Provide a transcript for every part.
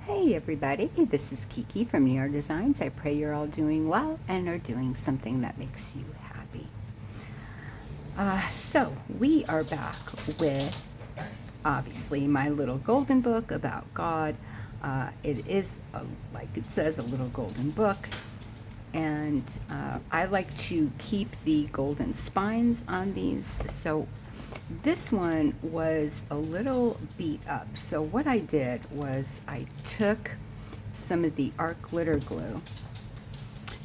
Hey everybody, this is Kiki from Near Designs. I pray you're all doing well and are doing something that makes you happy. So we are back with obviously my little golden book about God. It is, like it says, a little golden book, and I like to keep the golden spines on these. So this one was a little beat up. So what I did was I took some of the art glitter glue,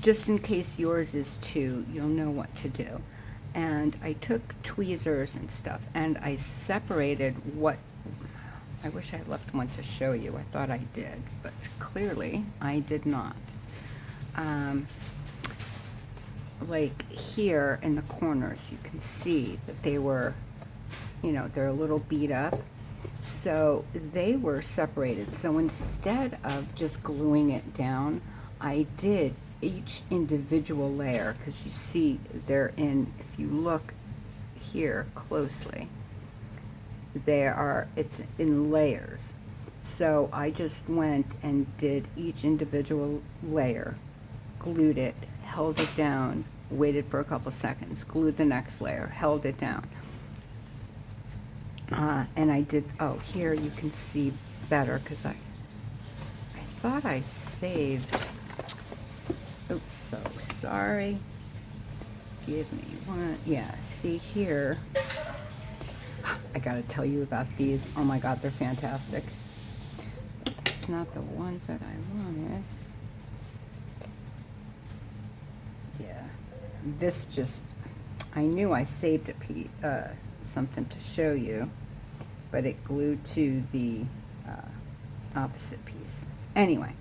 just in case yours is too, you'll know what to do. And I took tweezers and stuff and I separated what, I wish I left one to show you. I thought I did, but clearly I did not. Like here in the corners, you can see that they were, they're a little beat up. So they were separated. So instead of just gluing it down, I did each individual layer, because you see they're in, if you look here closely, it's in layers. So I just went and did each individual layer, glued it, held it down, waited for a couple seconds, glued the next layer, held it down. And I did, oh, here you can see better, because I thought I saved, oops, so sorry. Give me one, yeah, see here. I gotta tell you about these. Oh my God, they're fantastic. It's not the ones that I wanted. Yeah, this just, I knew I saved something to show you, but it glued to the opposite piece. Anyway,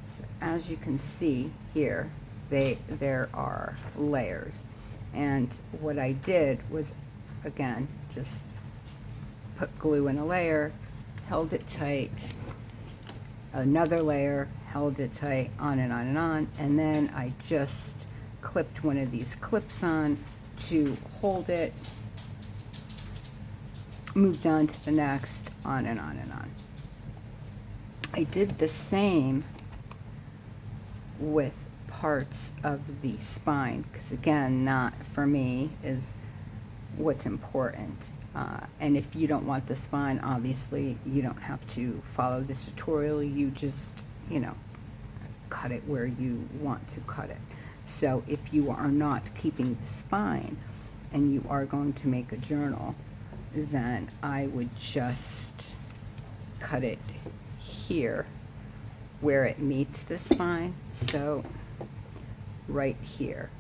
so as you can see here, there are layers, and what I did was, again, just put glue in a layer, held it tight, another layer, held it tight, on and on and on, and then I just clipped one of these clips on to hold it, moved on to the next, on and on and on. I did the same with parts of the spine, because again, not for me is what's important. And if you don't want the spine, obviously you don't have to follow this tutorial. You just, cut it where you want to cut it. So if you are not keeping the spine and you are going to make a journal, then I would just cut it here where it meets the spine. So right here.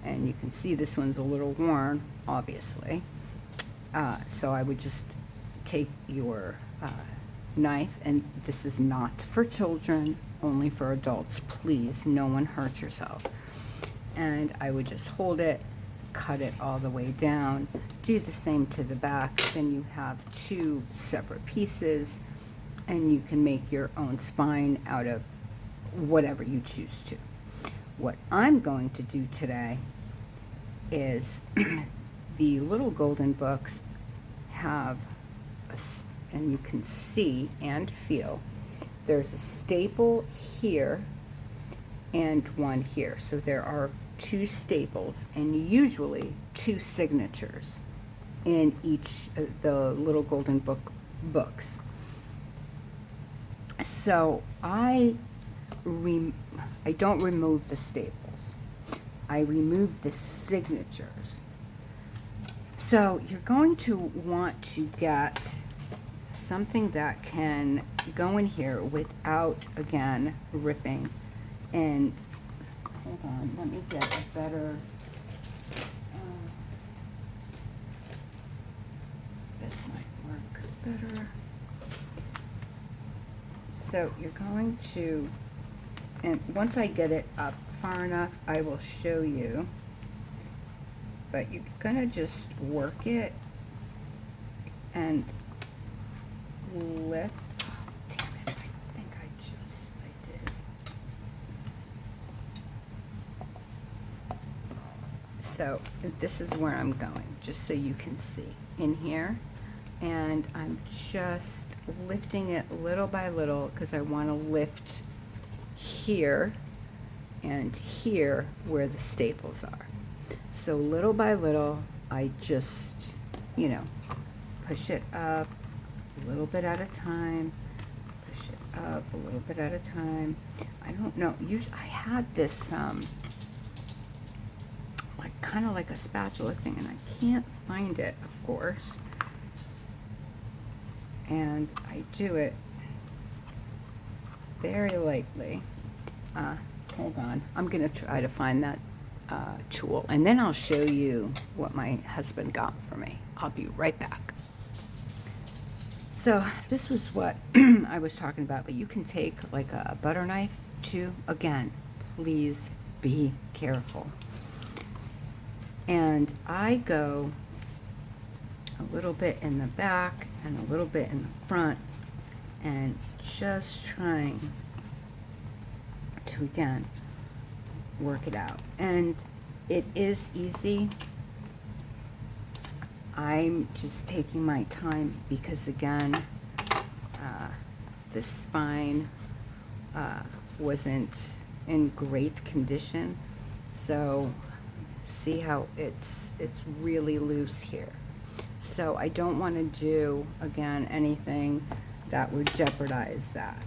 And you can see this one's a little worn, obviously. So I would just take your knife, and this is not for children, only for adults. Please, no one hurt yourself. And I would just hold it, cut it all the way down, do the same to the back. Then you have two separate pieces, and you can make your own spine out of whatever you choose to. What I'm going to do today is the little golden books have and you can see and feel, there's a staple here and one here. So there are two staples and usually two signatures in each of the little golden books. So I don't remove the staples. I remove the signatures. So you're going to want to get something that can go in here without, again, ripping. And hold on, let me get a better, this might work better. So you're going to, and once I get it up far enough, I will show you. But you're gonna just work it and lift. Oh, damn it, I think I did. So this is where I'm going, just so you can see in here. And I'm just lifting it little by little because I want to lift here and here where the staples are. So little by little, I just, you know, push it up a little bit at a time, push it up a little bit at a time. I don't know, usually I had this, like kind of like a spatula thing, and I can't find it, of course. And I do it very lightly. Hold on, I'm gonna try to find that tool, and then I'll show you what my husband got for me. I'll be right back. So this was what I was talking about, but you can take like a butter knife too. Again, please be careful. And I go a little bit in the back and a little bit in the front, and just trying to, again, work it out. And it is easy. I'm just taking my time because, again, the spine wasn't in great condition. So see how it's really loose here. So I don't want to do, again, anything that would jeopardize that.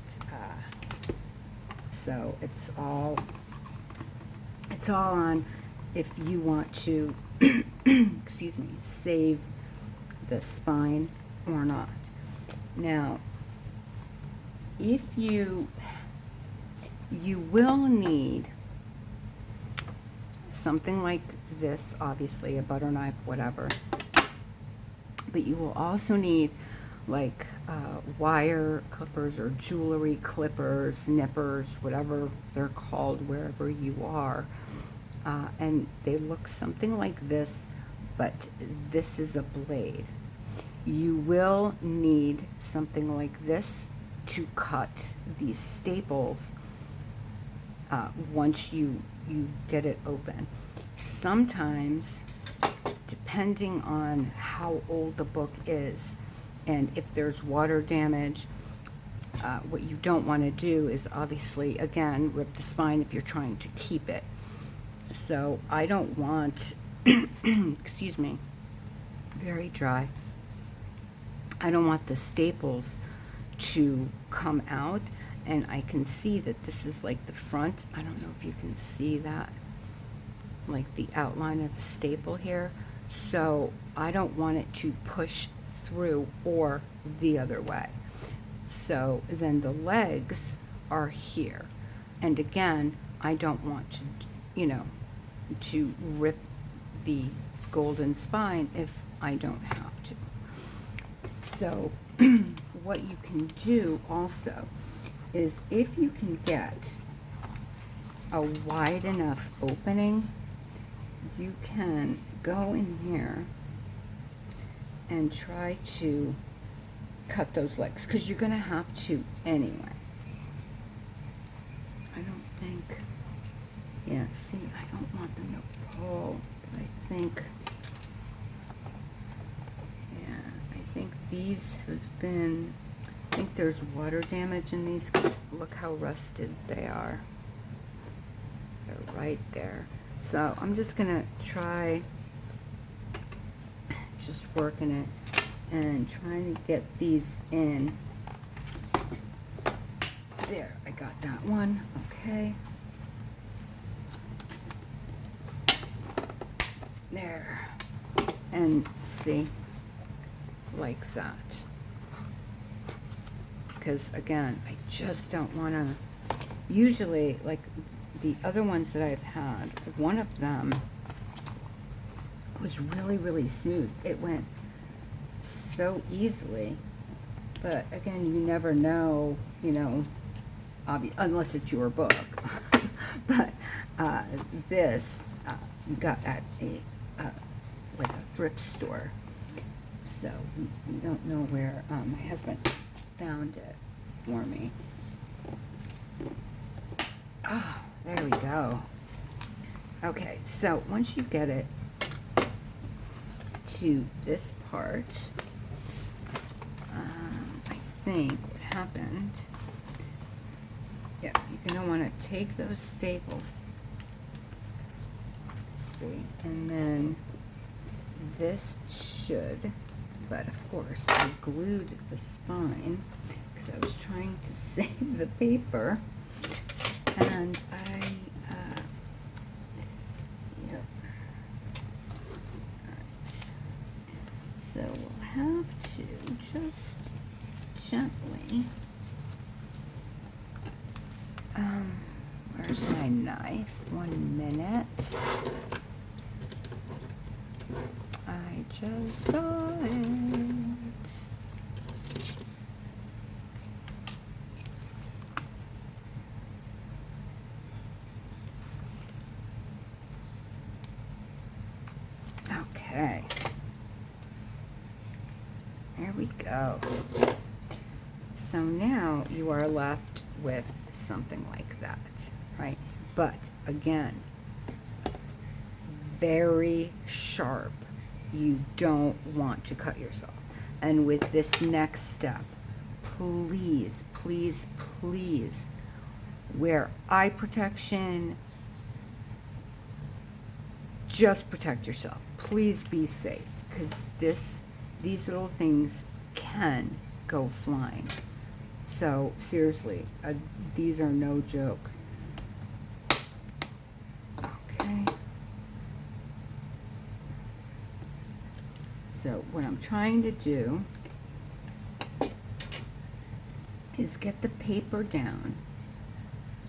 So it's all on if you want to, excuse me, save the spine or not. Now, if you will need something like this, obviously a butter knife, whatever, but you will also need like wire clippers or jewelry clippers, nippers, whatever they're called wherever you are. And they look something like this, but this is a blade. You will need something like this to cut these staples once you get it open. Sometimes, depending on how old the book is, and if there's water damage, what you don't want to do is obviously, again, rip the spine if you're trying to keep it. So I don't want, excuse me, very dry. I don't want the staples to come out, and I can see that this is like the front. I don't know if you can see that, like the outline of the staple here. So I don't want it to push through or the other way. So then the legs are here, and again, I don't want to, you know, to rip the golden spine if I don't have to. So what you can do also is, if you can get a wide enough opening, you can go in here and try to cut those legs, because you're going to have to anyway. I don't think, yeah, see, I don't want them to pull, but I think, yeah, I think these have been, I think there's water damage in these. Look how rusted they are. They're right there. So I'm just gonna try just working it and trying to get these in. There, I got that one. Okay. There. And see, like that. Because again, I just don't want to, usually, like the other ones that I've had, one of them was really, really smooth. It went so easily, but again, you never know, you know, unless it's your book. But this you got at a like a thrift store, so we don't know where my husband found it for me. Oh, there we go. Okay, so once you get it to this part, I think what happened, yep, you're going to want to take those staples, see, and then this should, but of course I glued the spine because I was trying to save the paper, and yep. So we'll have to just gently, where's my knife? 1 minute. I just saw it. Okay. There we go. So now you are left with something like that, right? But again, very sharp. You don't want to cut yourself. And with this next step, please, please, please wear eye protection. Just protect yourself. Please be safe, because these little things can go flying. So seriously, these are no joke. Okay. So what I'm trying to do is get the paper down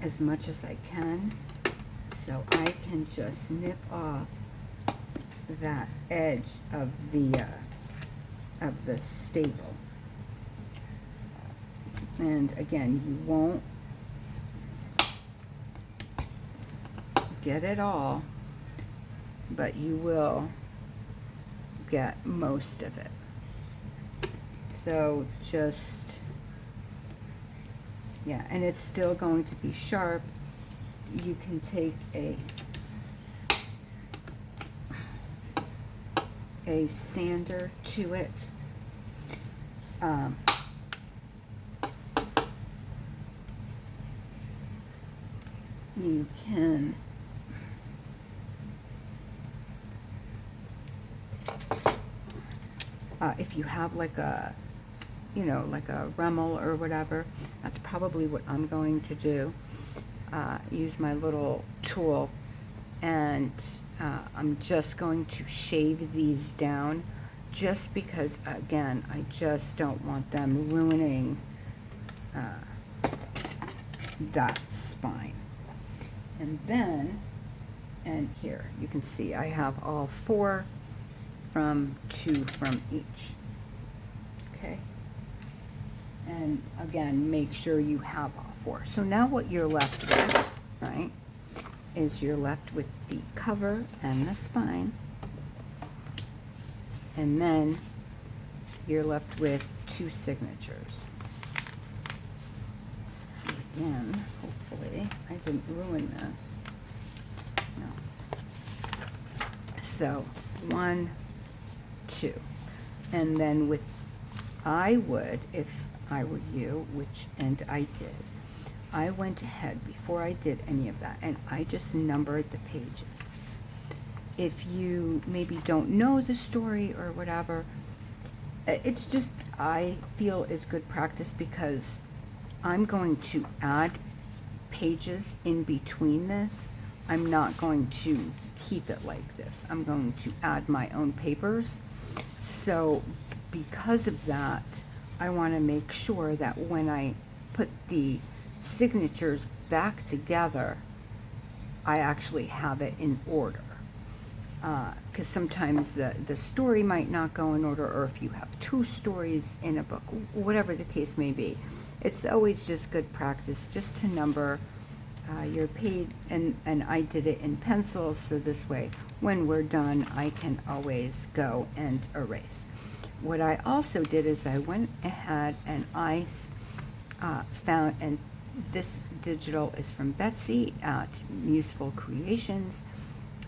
as much as I can, so I can just snip off that edge of the staple. And again, you won't get it all, but you will get most of it. So just, yeah, and it's still going to be sharp. You can take a sander to it. You can if you have like a, like a Dremel or whatever, that's probably what I'm going to do. Use my little tool, and I'm just going to shave these down, just because, again, I just don't want them ruining that spine. And then, and here you can see I have all 4 from 2 from each. Okay, and again, make sure you have all 4. So now what you're left with, right, is you're left with the cover and the spine, and then you're left with 2 signatures. Again, hopefully I didn't ruin this. No. So 1, 2, and then with, I would, if I were you, and I did, I went ahead before I did any of that, and I just numbered the pages. If you maybe don't know the story or whatever, it's just, I feel is good practice, because I'm going to add pages in between this. I'm not going to keep it like this. I'm going to add my own papers. So because of that, I want to make sure that when I put the signatures back together, I actually have it in order. Because sometimes the story might not go in order, or if you have 2 stories in a book, whatever the case may be. It's always just good practice just to number your page, and I did it in pencil, so this way when we're done I can always go and erase. What I also did is I went ahead and I found, and this digital is from Betsy at Museful Creations.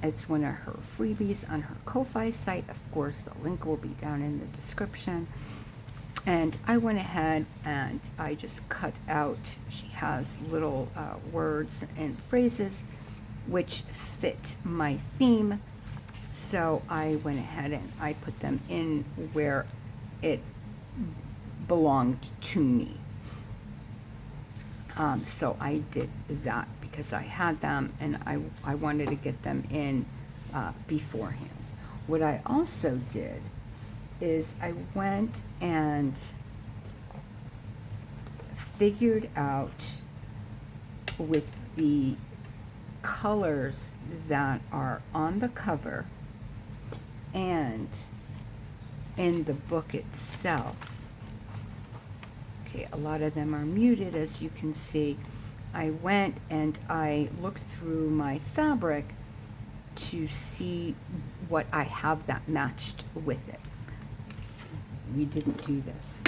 It's one of her freebies on her Ko-Fi site. Of course, the link will be down in the description. And I went ahead and I just cut out, she has little words and phrases which fit my theme. So I went ahead and I put them in where it belonged to me. So I did that because I had them and I wanted to get them in beforehand. What I also did is I went and figured out with the colors that are on the cover and in the book itself. Okay, a lot of them are muted, as you can see. I went and I looked through my fabric to see what I have that matched with it. We didn't do this.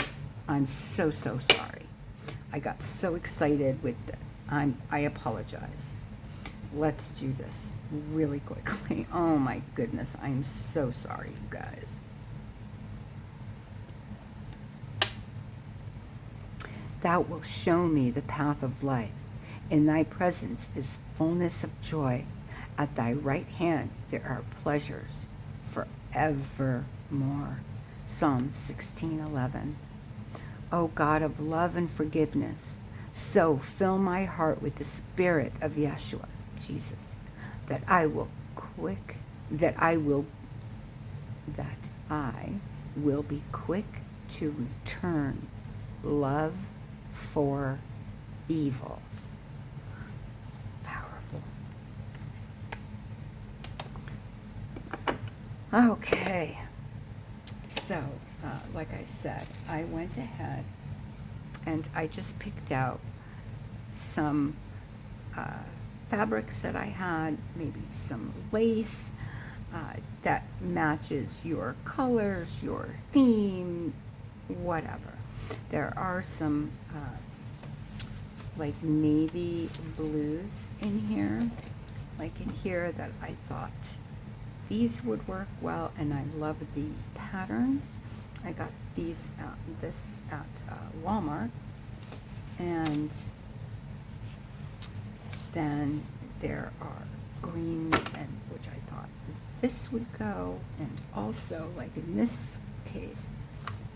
I'm so sorry. I got so excited with it. I apologize. Let's do this really quickly. Oh my goodness, I'm so sorry, you guys. Thou wilt show me the path of life. In thy presence is fullness of joy. At thy right hand there are pleasures forevermore. Psalm 16:11. O God of love and forgiveness, so fill my heart with the spirit of Yeshua, Jesus, that I will be quick to return love for evil. Powerful. Okay. So, like I said, I went ahead and I just picked out some fabrics that I had, maybe some lace that matches your colors, your theme, whatever. There are some like navy blues in here, that I thought these would work well, and I love the patterns. I got this at Walmart, and then there are greens, and which I thought this would go, and also, like in this case,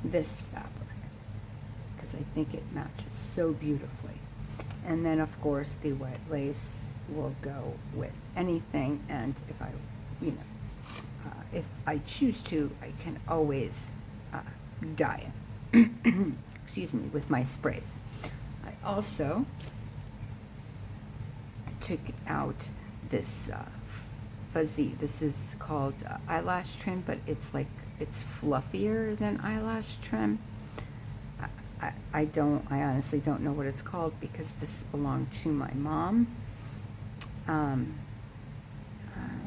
this fabric, because I think it matches so beautifully. And then of course the white lace will go with anything, and if I choose to, I can always dye it. Excuse me, with my sprays. I also took out this fuzzy. This is called eyelash trim, but it's fluffier than eyelash trim. I honestly don't know what it's called because this belonged to my mom.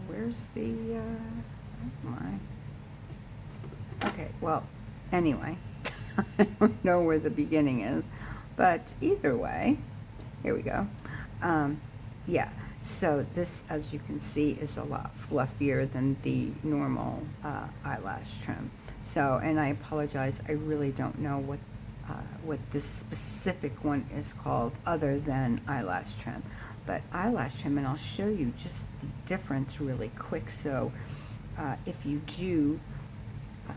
Where's the okay, well, anyway, I don't know where the beginning is, but either way, here we go. Yeah, so this, as you can see, is a lot fluffier than the normal eyelash trim. So, and I apologize, I really don't know what this specific one is called other than eyelash trim. But eyelash trim, and I'll show you just the difference really quick. So if you do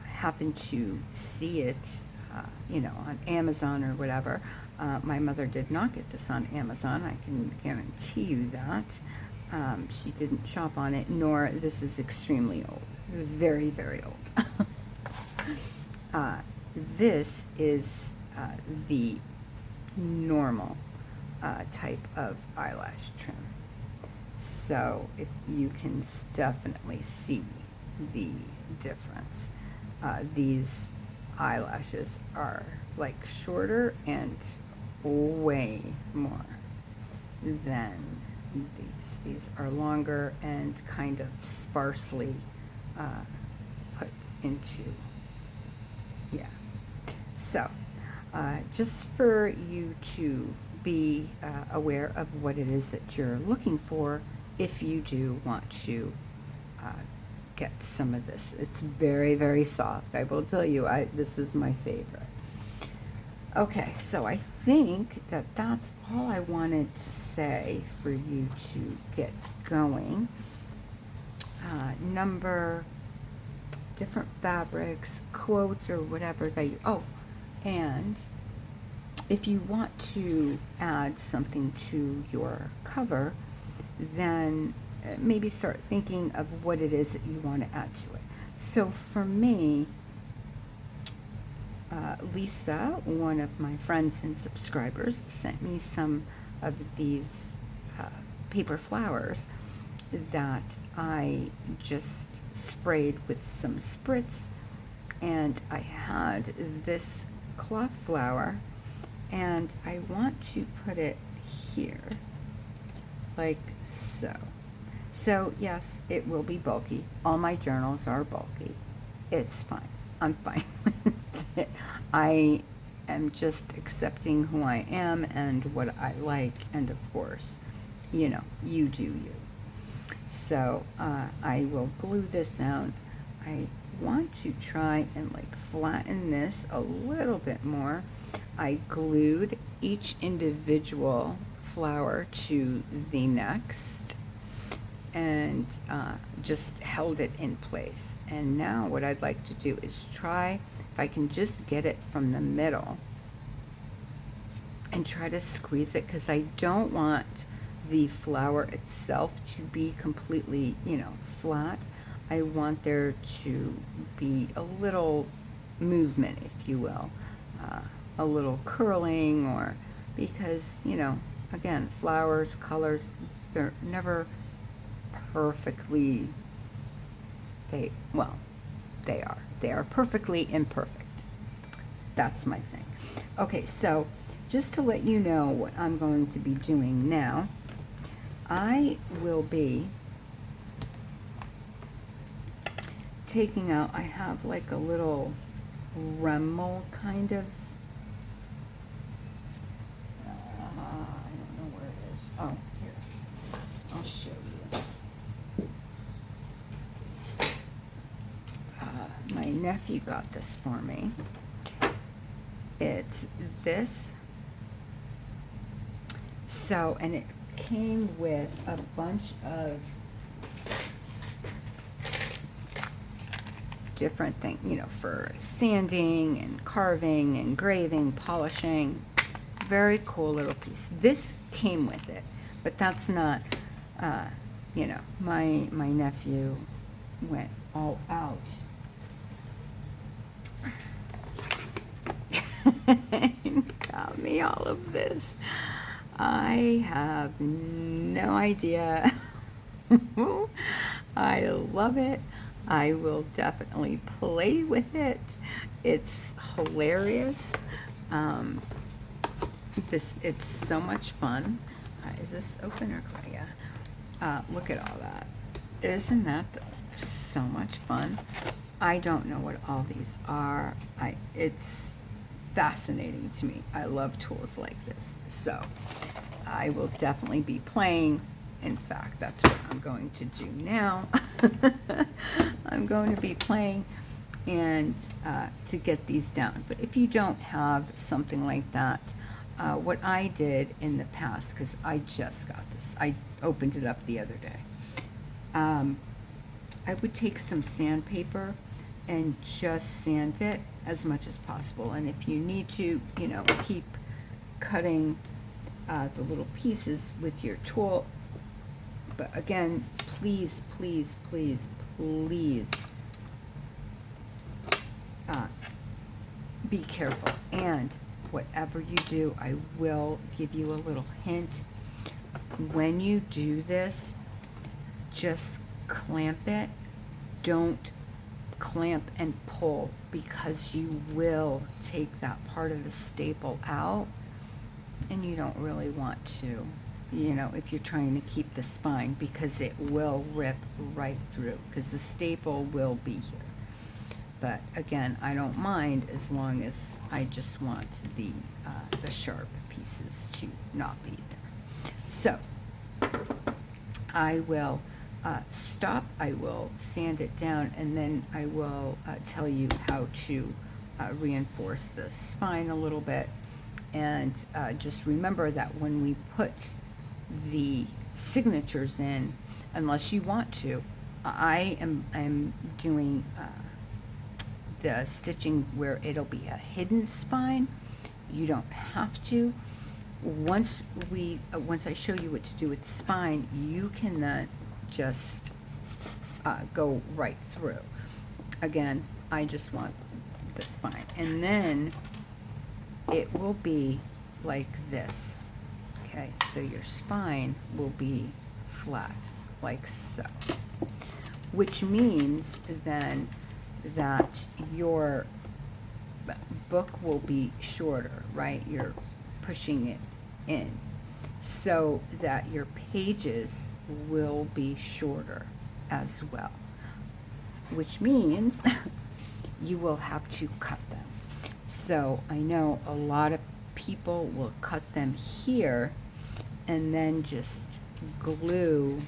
happen to see it, on Amazon or whatever, my mother did not get this on Amazon. I can guarantee you that. She didn't shop on it, nor this is extremely old, very, very old. This is the normal type of eyelash trim. So if you can definitely see the difference. These eyelashes are like shorter and way more than these. These are longer and kind of sparsely put into, yeah. So just for you to be aware of what it is that you're looking for if you do want to get some of this. It's very, very soft. I will tell you, this is my favorite. Okay, so I think that that's all I wanted to say for you to get going. Number, different fabrics, quotes, or whatever that you, oh, and if you want to add something to your cover, then maybe start thinking of what it is that you want to add to it. So for me, Lisa, one of my friends and subscribers, sent me some of these uh, paper flowers that I just sprayed with some spritz, and I had this cloth flower, and I want to put it here, like so. So yes, it will be bulky. All my journals are bulky. It's fine. I'm fine with it. I am just accepting who I am and what I like, and of course, you know, you do you. So I will glue this down. I want to try and like flatten this a little bit more. I glued each individual flower to the next and just held it in place. And now what I'd like to do is try if I can just get it from the middle and try to squeeze it, because I don't want the flower itself to be completely, you know, flat. I want there to be a little movement, if you will, a little curling, or because, you know, again, flowers, colors, they're never perfectly, they are perfectly imperfect. That's my thing. Okay, so just to let you know what I'm going to be doing now, I will be taking out, I have like a little Dremel kind of, I don't know where it is. Oh, here, I'll show you. My nephew got this for me. It's this. So, and it came with a bunch of different things, you know, for sanding and carving, engraving, polishing. Very cool little piece. This came with it, but that's not, you know, my nephew went all out. Got me all of this. I have no idea. I love it. I will definitely play with it. It's hilarious. It's so much fun. Is this open or closed? Yeah. Look at all that. Isn't that so much fun? I don't know what all these are. It's fascinating to me. I love tools like this. So I will definitely be playing. In fact, that's what I'm going to do now. I'm going to be playing and to get these down. But if you don't have something like that, what I did in the past, because I just got this, I opened it up the other day. I would take some sandpaper and just sand it as much as possible. And if you need to, you know, keep cutting the little pieces with your tool. But again, please, please, please, please be careful. And whatever you do, I will give you a little hint. When you do this, just clamp it. Don't clamp and pull, because you will take that part of the staple out, and you don't really want to, you know, if you're trying to keep the spine, because it will rip right through, because the staple will be here. But again, I don't mind, as long as I just want the sharp pieces to not be there. So I will stop, I will sand it down, and then I will tell you how to reinforce the spine a little bit. And just remember that when we put the signatures in, unless you want to, I'm doing the stitching where it'll be a hidden spine. You don't have to. Once I show you what to do with the spine, you can then just go right through. Again, I just want the spine, and then it will be like this. Okay, so your spine will be flat, like so, which means then that your book will be shorter, right? You're pushing it in so that your pages will be shorter as well, which means you will have to cut them. So I know a lot of people will cut them here and then just glue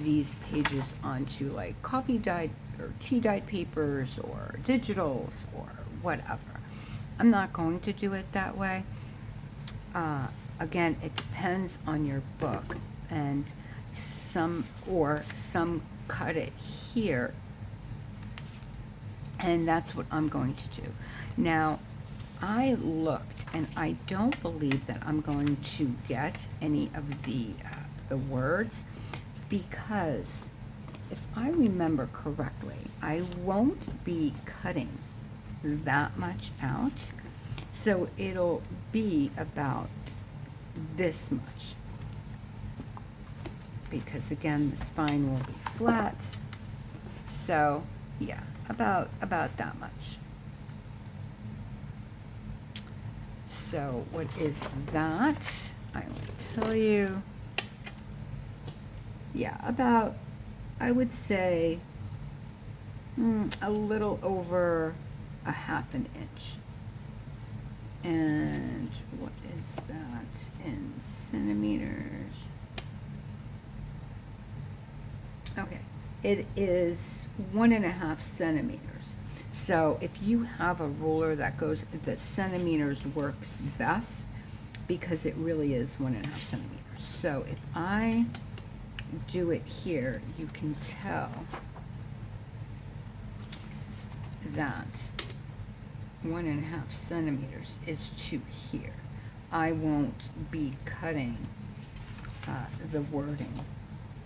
these pages onto like coffee dyed or tea dyed papers or digitals or whatever. I'm not going to do it that way. Again, it depends on your book, and some cut it here, and that's what I'm going to do. Now, I looked, and I don't believe that I'm going to get any of the words, because if I remember correctly, I won't be cutting that much out, so it'll be about this much, because again, the spine will be flat. So yeah, about that much. So what is that? I will tell you. Yeah, about, I would say, a little over a ½ inch. And what is that in centimeters? Okay, it is 1.5 centimeters. So if you have a ruler that goes, the centimeters works best, because it really is 1.5 centimeters. So if I do it here, you can tell that 1.5 centimeters is to here. I won't be cutting the wording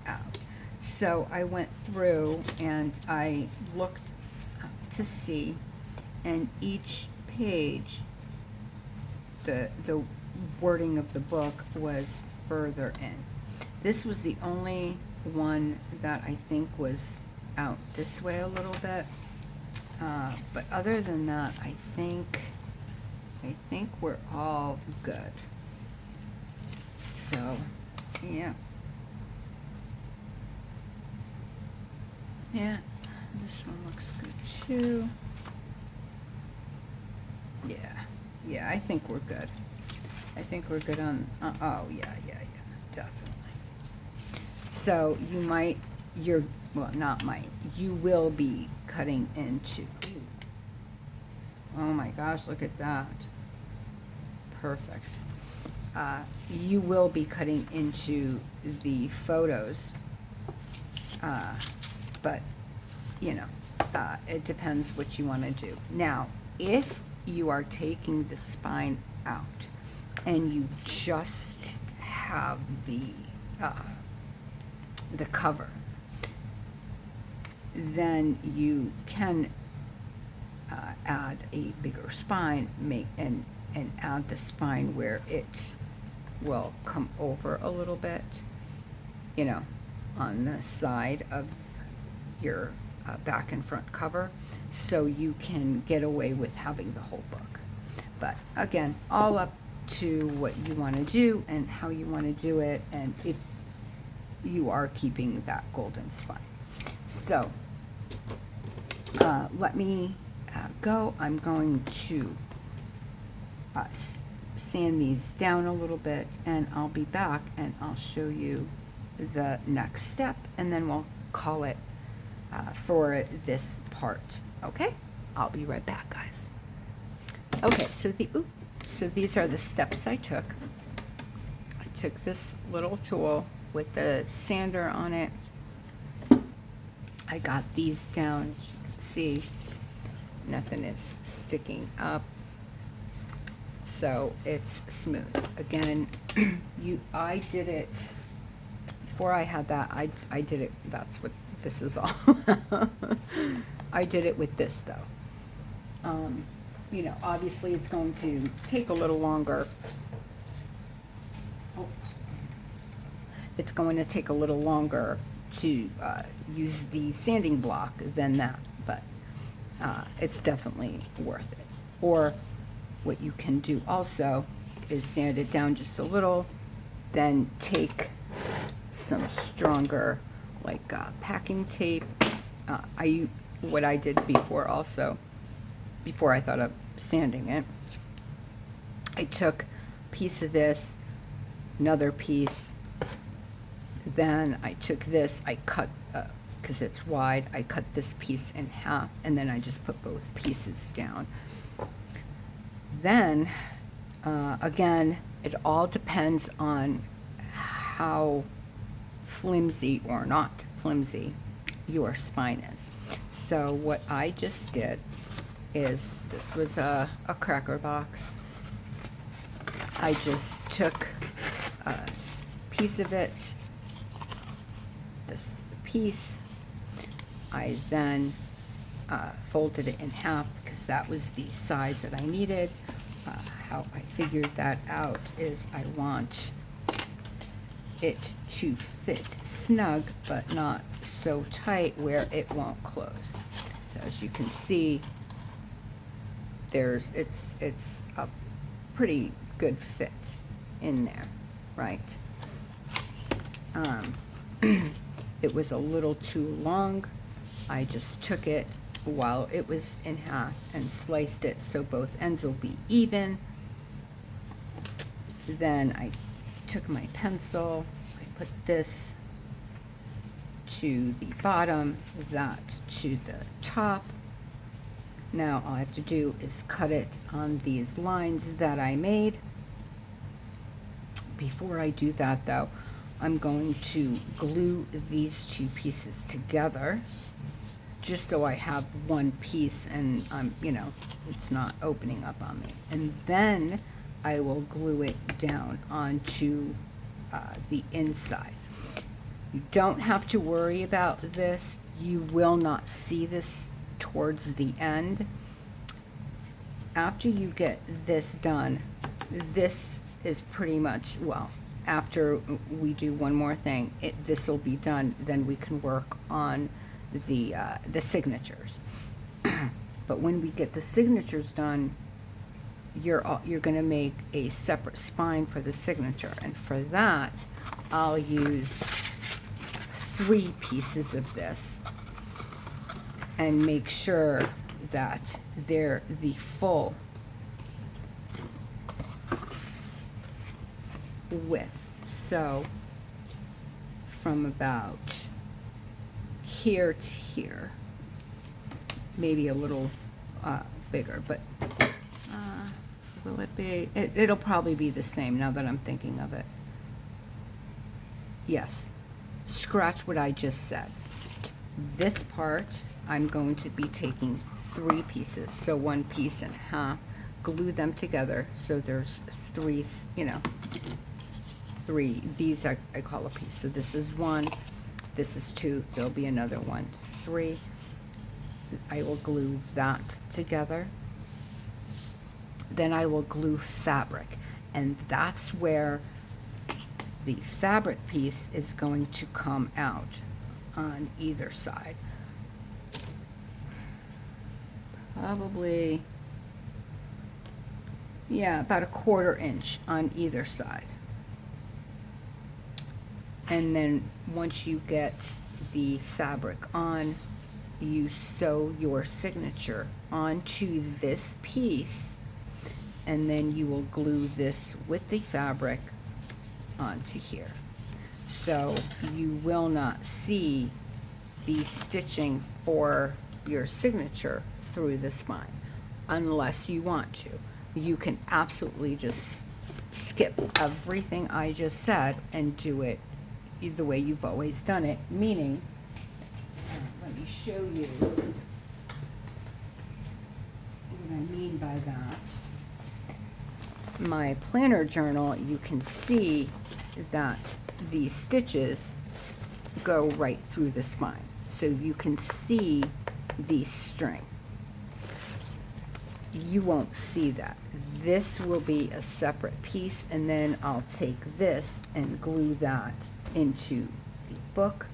out. So I went through and I looked to see, and each page, the wording of the book was further in. This was the only one that I think was out this way a little bit. But other than that, I think we're all good. So, yeah. Yeah, this one looks good too. Yeah, I think we're good. I think we're good on, oh, yeah, definitely. So you will be cutting into, oh my gosh, look at that. Perfect. You will be cutting into the photos, but you know, it depends what you want to do. Now, if you are taking the spine out and you just have the cover, then you can add a bigger spine, and add the spine where it will come over a little bit, you know, on the side of your back and front cover, so you can get away with having the whole book. But again, all up to what you want to do and how you want to do it, and if you are keeping that golden spine. So let me go. I'm going to sand these down a little bit, and I'll be back and I'll show you the next step, and then we'll call it for this part. Okay, I'll be right back, guys. Okay, so So these are the steps I took. I took this little tool with the sander on it. I got these down, as you can see, nothing is sticking up, so it's smooth. Again, I did it, before I had that, I did it, that's what this is all. I did it with this though. You know, obviously it's going to take a little longer. Oh. It's going to take a little longer to use the sanding block than that, but it's definitely worth it. Or what you can do also is sand it down just a little, then take some stronger like packing tape. What I did before also, before I thought of sanding it, I took a piece of this, another piece, then I took this, I cut, because it's wide, I cut this piece in half, and then I just put both pieces down. Then, again, it all depends on how flimsy or not flimsy your spine is. So what I just did is, this was a cracker box. I just took a piece of it. This is the piece. I then folded it in half because that was the size that I needed. How I figured that out is I want it to fit snug but not so tight where it won't close. So as you can see, it's a pretty good fit in there, right? It was a little too long. I just took it while it was in half and sliced it so both ends will be even. Then I took my pencil, I put this to the bottom, that to the top. Now all I have to do is cut it on these lines that I made. Before I do that though, I'm going to glue these two pieces together just so I have one piece and you know, it's not opening up on me. And then I will glue it down onto the inside. You don't have to worry about this. You will not see this towards the end. After you get this done, this is pretty much, well, after we do one more thing, this will be done, then we can work on the signatures. But when we get the signatures done, you're going to make a separate spine for the signature, and for that I'll use 3 pieces of this and make sure that they're the full width. So from about here to here, maybe a little bigger, but will it be? It'll probably be the same now that I'm thinking of it. Yes, scratch what I just said. This part I'm going to be taking 3 pieces, so 1 piece and a half, glue them together so there's 3, you know, 3. These I call a piece. So this is 1, this is 2, there'll be another 1, 3. I will glue that together. Then I will glue fabric, and that's where the fabric piece is going to come out on either side. Probably, yeah, about a 1/4 inch on either side. And then once you get the fabric on, you sew your signature onto this piece, and then you will glue this with the fabric onto here. So you will not see the stitching for your signature through the spine unless you want to. you can absolutely just skip everything I just said and do it the way you've always done it, meaning, let me show you what I mean by that. My planner journal, you can see that these stitches go right through the spine. So you can see the string. You won't see that. This will be a separate piece, and then I'll take this and glue that into the book.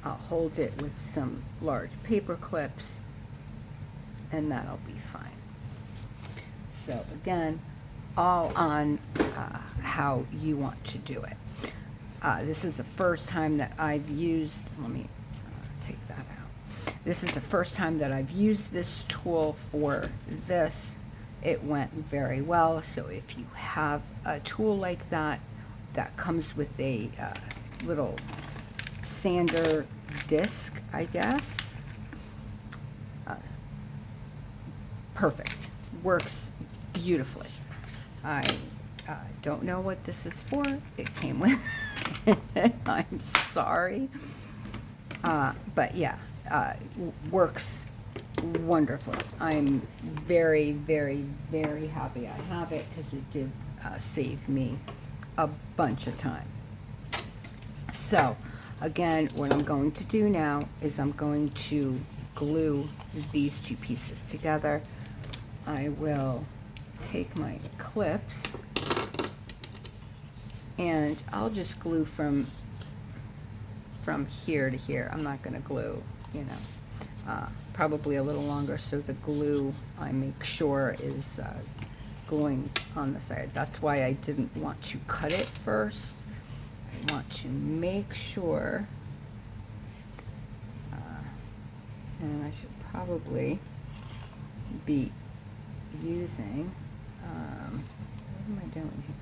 I'll hold it with some large paper clips, and that'll be fine. So again, all on how you want to do it. This is the first time that I've used, let me take that out. This is the first time that I've used this tool for this. It went very well. So if you have a tool like that, that comes with a little sander disc, I guess. Perfect. Works beautifully. I don't know what this is for. It came with I'm sorry. But yeah, works wonderfully. I'm very, very, very happy I have it because it did save me a bunch of time. So again, what I'm going to do now is I'm going to glue these two pieces together. I will take my clips and I'll just glue from here to here. I'm not going to glue, you know, probably a little longer, so the glue I make sure is gluing on the side. That's why I didn't want to cut it first. I want to make sure, and I should probably be using, what am I doing here?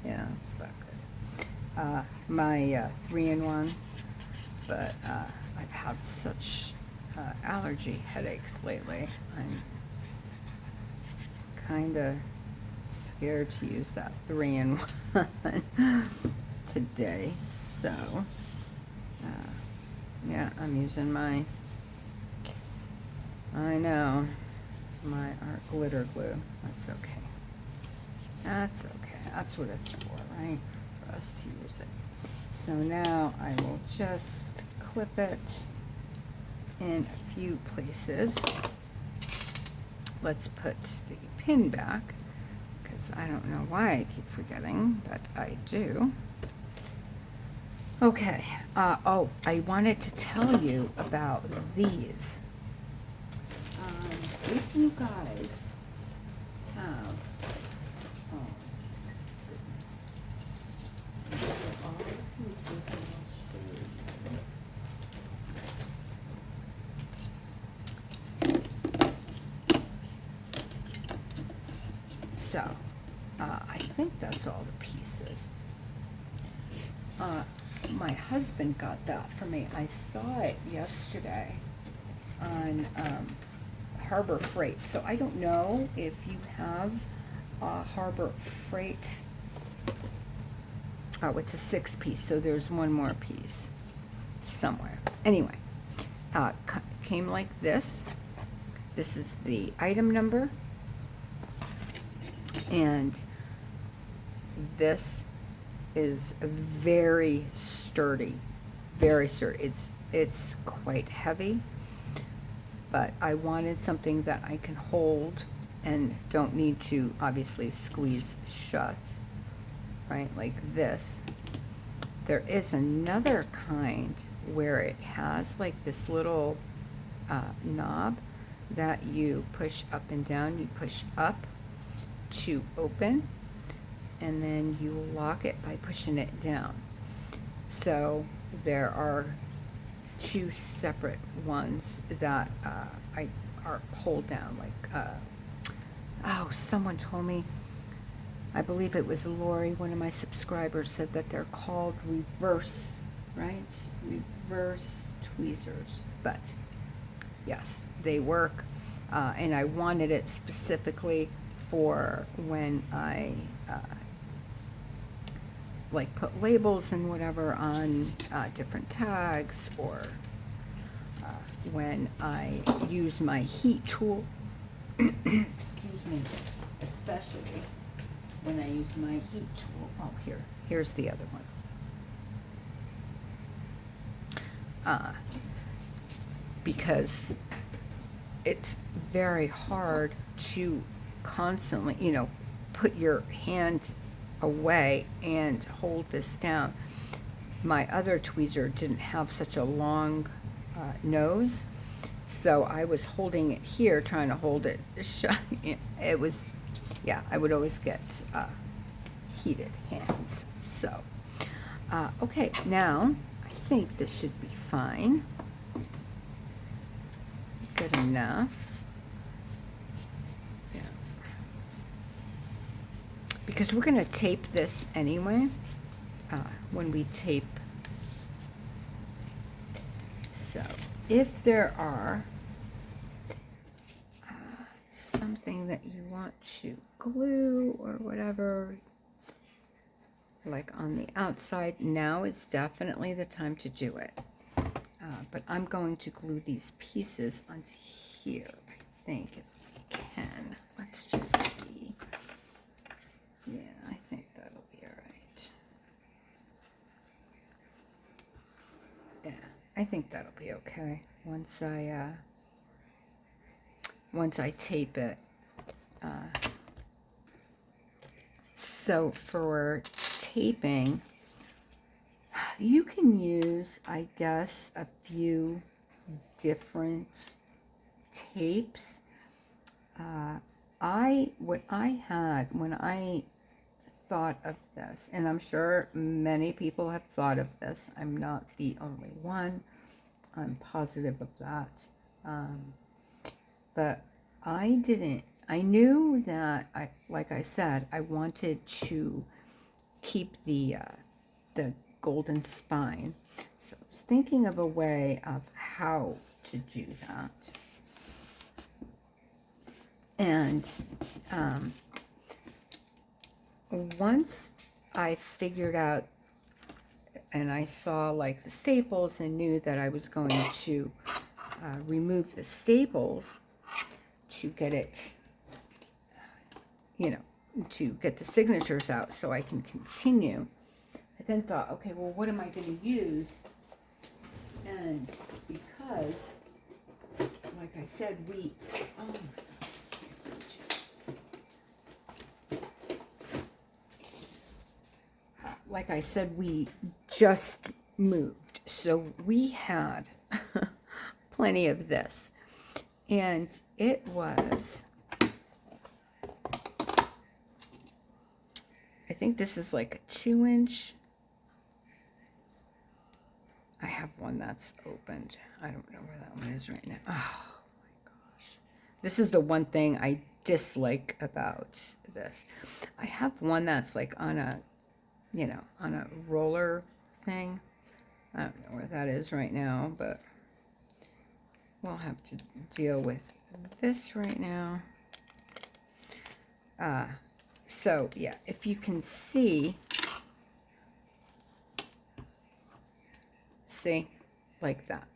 Yeah, that's about good. My 3-in-1, but I've had such allergy headaches lately. I'm kind of scared to use that 3-in-1 today, so yeah, I'm using my, I know, my art glitter glue. That's okay. That's okay. That's what it's for, right? For us to use it. So now I will just clip it in a few places. Let's put the pin back, because I don't know why I keep forgetting, but I do. Okay. Oh, I wanted to tell you about these. If you guys have, oh goodness, all the pieces, and I'll show you. So, I think that's all the pieces. My husband got that for me. I saw it yesterday on Harbor Freight. So I don't know if you have Harbor Freight. Oh, it's a 6-piece, so there's one more piece somewhere. Anyway, came like this. This is the item number, and this is very sturdy, very sturdy. It's quite heavy, but I wanted something that I can hold and don't need to obviously squeeze shut, right, like this. There is another kind where it has like this little knob that you push up and down. You push up to open, and then you lock it by pushing it down. So there are 2 separate ones that I are hold down, like oh, someone told me, I believe it was Lori, one of my subscribers, said that they're called reverse, right? Reverse tweezers. But yes, they work, and I wanted it specifically for when I like put labels and whatever on different tags, or when I use my heat tool. Excuse me, especially when I use my heat tool. Oh, here's the other one. Because it's very hard to constantly, put your hand away and hold this down. My other tweezer didn't have such a long nose, so I was holding it here, trying to hold it shut. It was, yeah, I would always get heated hands. So, okay, now I think this should be fine. Good enough. Yeah. Because we're going to tape this anyway, when we tape. So, if there are something that you want to glue or whatever, like on the outside, now is definitely the time to do it. But I'm going to glue these pieces onto here, I think, if I can. Let's just see. Yeah, I think that'll be all right. Yeah, I think that'll be okay once I tape it. So for taping, you can use, I guess, a few different tapes. What I had when I thought of this, and I'm sure many people have thought of this, I'm not the only one, I'm positive of that, but I knew that, like I said, I wanted to keep the golden spine. So I was thinking of a way of how to do that. And once I figured out and I saw like the staples and knew that I was going to remove the staples to get it, to get the signatures out so I can continue, I then thought, okay, well, what am I going to use? And because, like I said, we just moved, so we had plenty of this, and it was, I think this is like a 2-inch. I have one that's opened. I don't know where that one is right now. Oh my gosh. This is the one thing I dislike about this. I have one that's like on a, on a roller thing. I don't know where that is right now, but we'll have to deal with this right now. So yeah, if you can see, like that.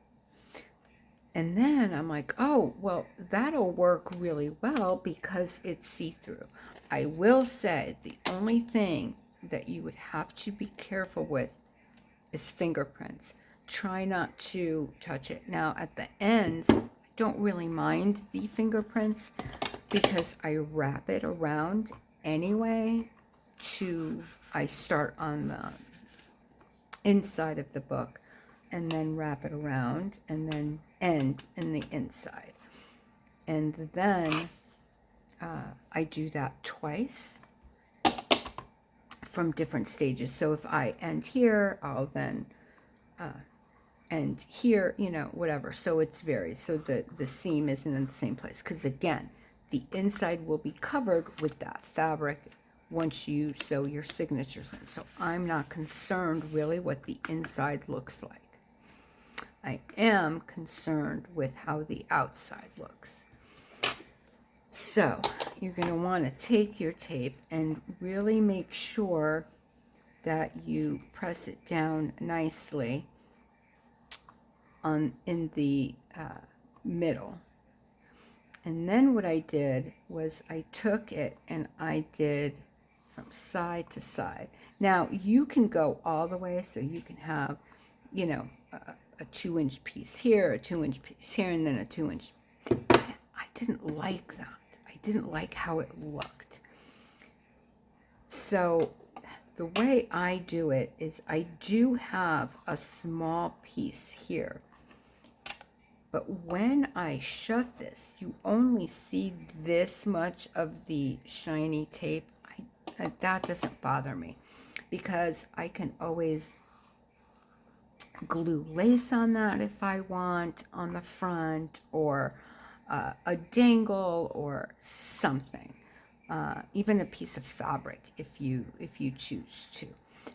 And then I'm like, oh, well, that'll work really well because it's see-through. I will say the only thing that you would have to be careful with is fingerprints. Try not to touch it. Now at the ends, I don't really mind the fingerprints because I wrap it around anyway. I start on the inside of the book and then wrap it around and then end in the inside. And then I do that twice from different stages. So if I end here, I'll then end here, whatever. So it's varies. So the seam isn't in the same place. Because again, the inside will be covered with that fabric once you sew your signatures in. So I'm not concerned really what the inside looks like. I am concerned with how the outside looks. So, you're going to want to take your tape and really make sure that you press it down nicely in the middle. And then what I did was I took it and I did from side to side. Now you can go all the way, so you can have, you know, a 2-inch piece here, a 2-inch piece here, and then a 2-inch. I didn't like that. I didn't like how it looked. So the way I do it is I do have a small piece here. But when I shut this, you only see this much of the shiny tape. That doesn't bother me because I can always glue lace on that if I want on the front, or a dangle or something, even a piece of fabric if you choose to.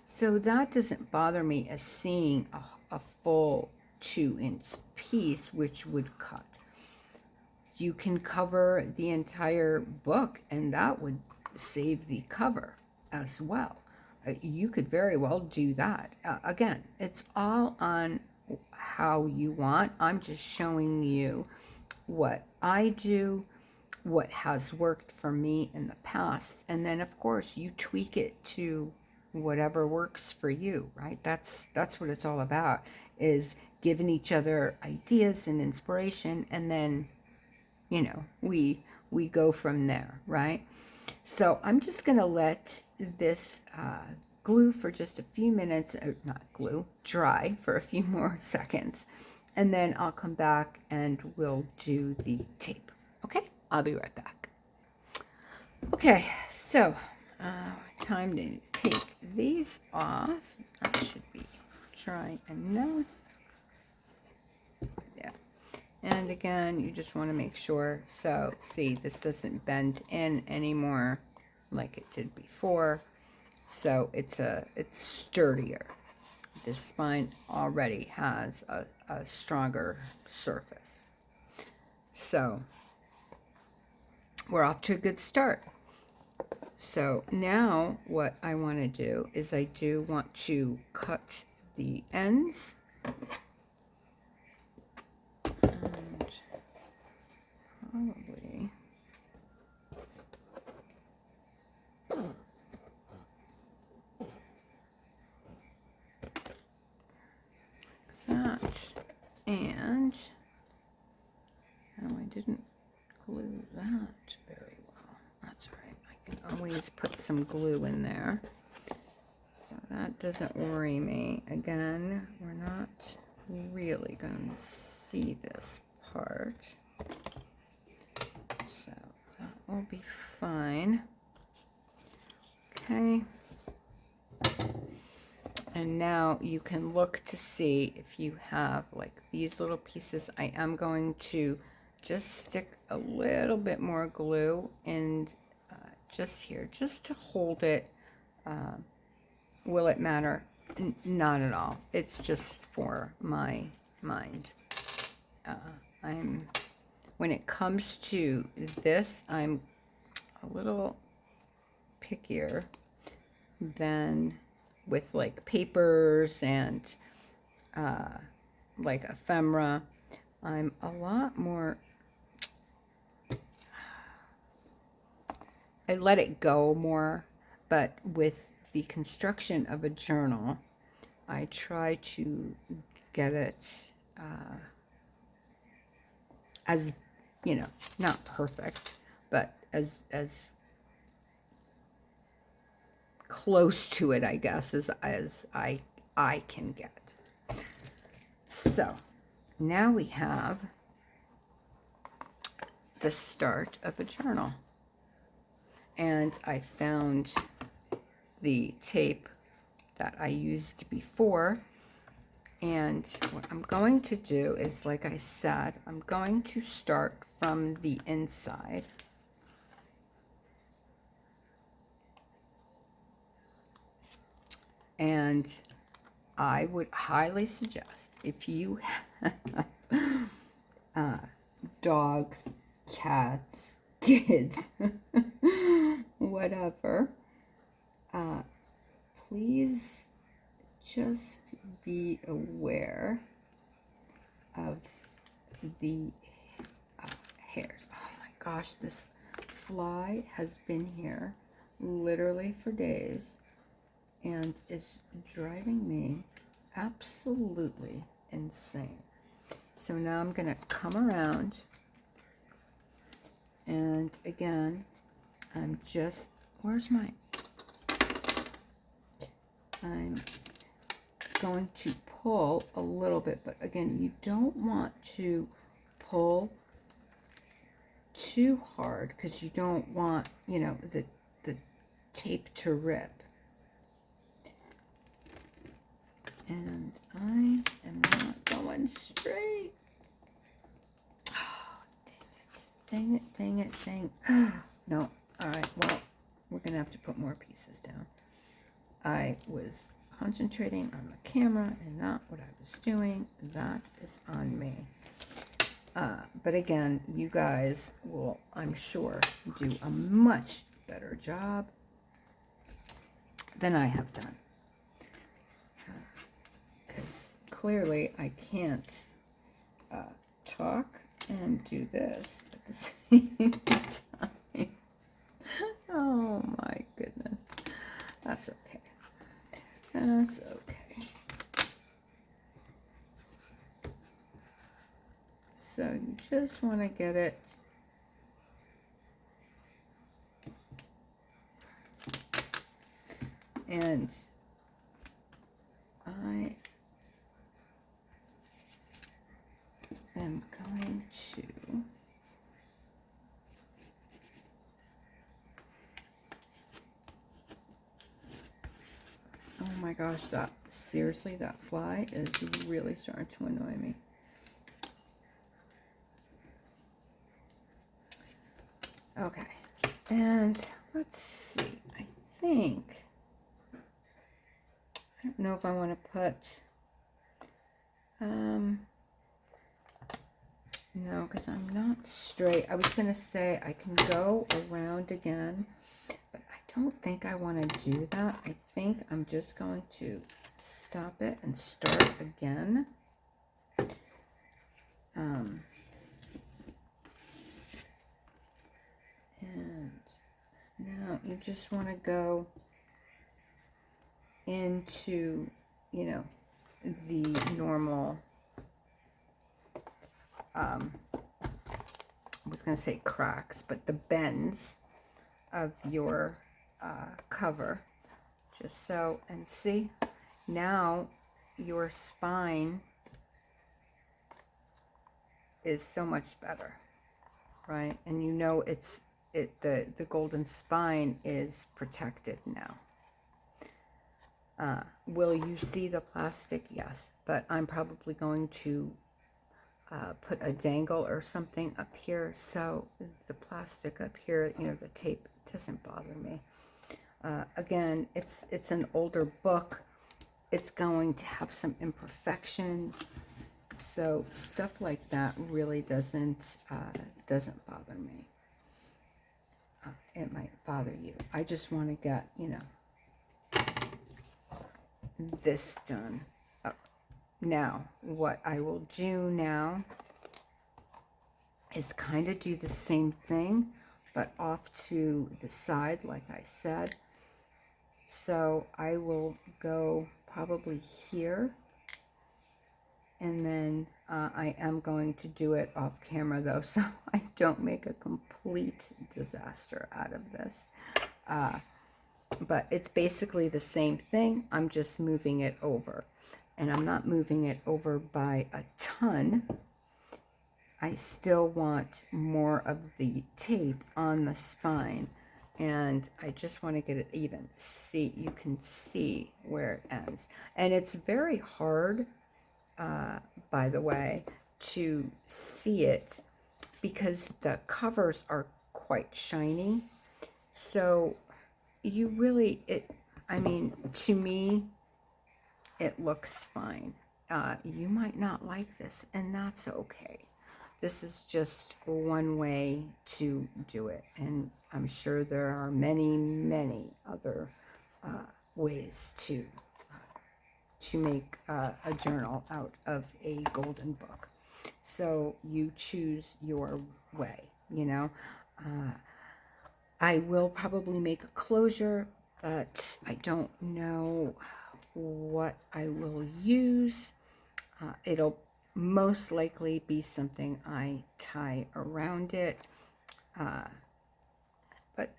So that doesn't bother me as seeing a full 2-inch piece, which would cut. You can cover the entire book and that would save the cover as well. You could very well do that. Again, it's all on how you want. I'm just showing you what I do, what has worked for me in the past, and then of course you tweak it to whatever works for you, right? That's what it's all about, is giving each other ideas and inspiration, and then, you know, we go from there, right? So I'm just going to let this glue for just a few minutes, not glue, dry for a few more seconds, and then I'll come back and we'll do the tape. Okay, I'll be right back. Okay, so time to take these off. That should be dry enough. Yeah, and again, you just want to make sure. So see, this doesn't bend in anymore like it did before. So it's sturdier. This spine already has a stronger surface. So we're off to a good start. So now what I want to do is I do want to cut the ends. And probably that. And I didn't glue that very well. That's all right. I can always put some glue in there. So that doesn't worry me. Again, we're not really going to see this part. So that will be fine. Okay. And now you can look to see if you have like these little pieces. I am going to just stick a little bit more glue in just here, just to hold it. Will it matter? Not at all. It's just for my mind. When it comes to this, I'm a little pickier than with like papers and like ephemera. I'm a lot more, I let it go more, but with the construction of a journal, I try to get it as, you know, not perfect, but as close to it, I guess, as I can get. So now we have the start of a journal. And I found the tape that I used before. And what I'm going to do is, like I said, I'm going to start from the inside. And I would highly suggest, if you have dogs, cats, kids, whatever. Please just be aware of the hairs. Oh my gosh, this fly has been here literally for days and is driving me absolutely insane. So now I'm going to come around, and again, I'm just, I'm going to pull a little bit, but again, you don't want to pull too hard because you don't want, you know, the tape to rip. And I am not going straight. Oh, dang it, dang it, dang it, dang it. No, all right, well, we're going to have to put more pieces down. I was concentrating on the camera and not what I was doing. That is on me. But again, you guys will, I'm sure, do a much better job than I have done. Because clearly I can't talk and do this at the same time. Oh my goodness. That's okay. That's okay. So you just want to get it and I am going to oh my gosh, that seriously, that fly is really starting to annoy me. Okay, and let's see, I think, I don't know if I want to put, no, because I'm not straight. I was going to say I can go around again, but I don't think I want to do that. I think I'm just going to stop it and start again. And now you just want to go into, you know, the normal, I was going to say cracks, but the bends of your cover, just so, and see, now your spine is so much better, right? And you know the golden spine is protected now. Will you see the plastic? Yes, but I'm probably going to put a dangle or something up here so the plastic up here, you know, the tape doesn't bother me. Again, it's an older book. It's going to have some imperfections, so stuff like that really doesn't bother me. It might bother you. I just want to get, you know, this done. Now, what I will do now is kind of do the same thing, but off to the side, like I said. So I will go probably here, and then I am going to do it off camera though, so I don't make a complete disaster out of this. But it's basically the same thing. I'm just moving it over, and I'm not moving it over by a ton. I still want more of the tape on the spine, and I just want to get it even. See, you can see where it ends, and it's very hard, by the way, to see it because the covers are quite shiny. So you really, I mean, to me, it looks fine. You might not like this, and that's okay. this is just one way to do it. And I'm sure there are many, many other ways to make a journal out of a golden book. So you choose your way, you know. I will probably make a closure, but I don't know what I will use. It'll most likely be something I tie around it, but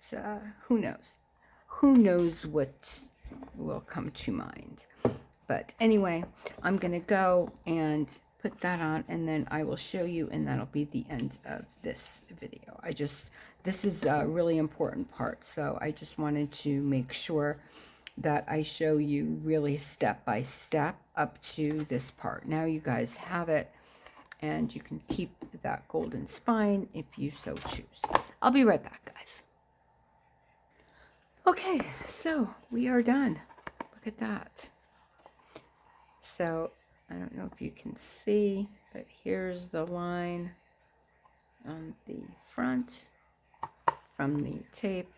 who knows? Who knows what will come to mind? But anyway, I'm going to go and put that on, and then I will show you, and that'll be the end of this video. This is a really important part, so I just wanted to make sure that I show you really step by step up to this part. Now you guys have it, and you can keep that golden spine if you so choose. I'll be right back, guys. Okay, so we are done. Look at that. So I don't know if you can see, but here's the line on the front from the tape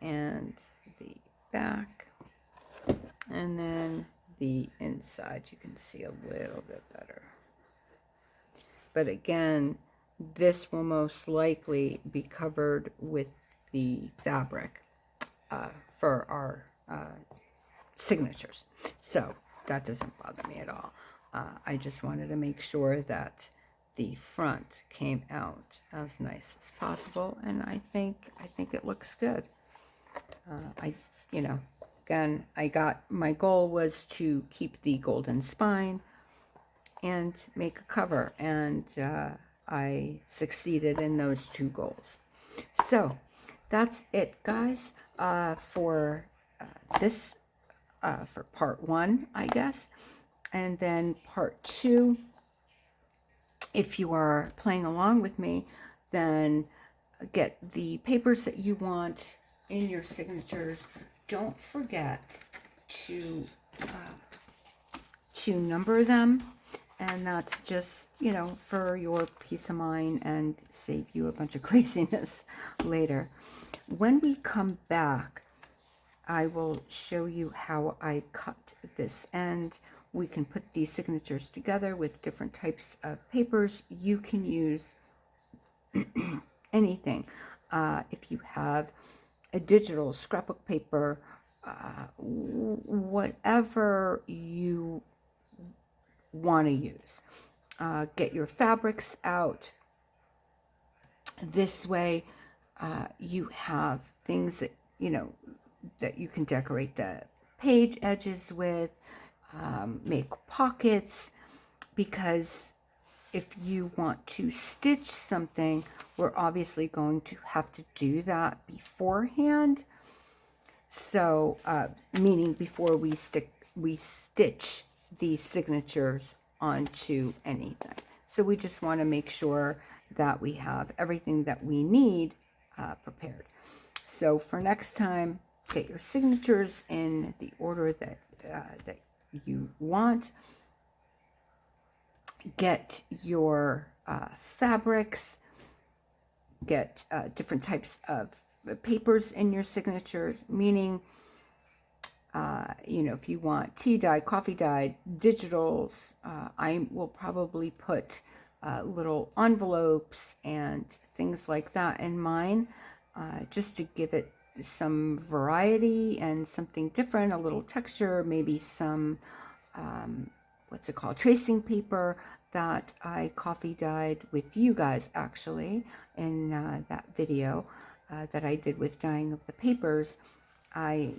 and the back, and then the inside you can see a little bit better. But again, this will most likely be covered with the fabric for our signatures, so that doesn't bother me at all. I just wanted to make sure that the front came out as nice as possible, and I think it looks good. Again, my goal was to keep the golden spine and make a cover, and I succeeded in those two goals. So that's it, guys, for this. For part 1, I guess. And then part 2, if you are playing along with me, then get the papers that you want in your signatures. Don't forget to number them, and that's just, for your peace of mind and save you a bunch of craziness later. When we come back, I will show you how I cut this, and we can put these signatures together with different types of papers. You can use anything. If you have a digital scrapbook paper, whatever you want to use. Get your fabrics out. This way, you have things that, that you can decorate the page edges with, make pockets, because if you want to stitch something, we're obviously going to have to do that beforehand. So, meaning before we stitch these signatures onto anything. So we just want to make sure that we have everything that we need prepared. So for next time, get your signatures in the order that you want. Get your fabrics. Get different types of papers in your signatures, meaning, if you want tea dye, coffee dye, digitals, I will probably put little envelopes and things like that in mine, just to give it some variety and something different, a little texture, maybe some, what's it called, tracing paper that I coffee dyed with you guys, actually, in that video that I did with dyeing of the papers. I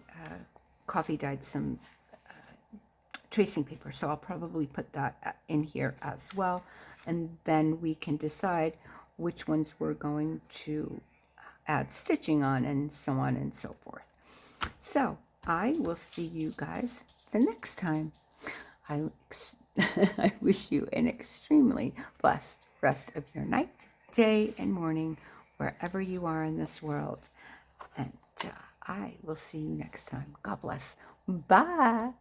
coffee dyed some tracing paper, so I'll probably put that in here as well, and then we can decide which ones we're going to add stitching on, and so on and so forth. So I will see you guys the next time. I wish you an extremely blessed rest of your night, day, and morning, wherever you are in this world. And I will see you next time. God bless. Bye.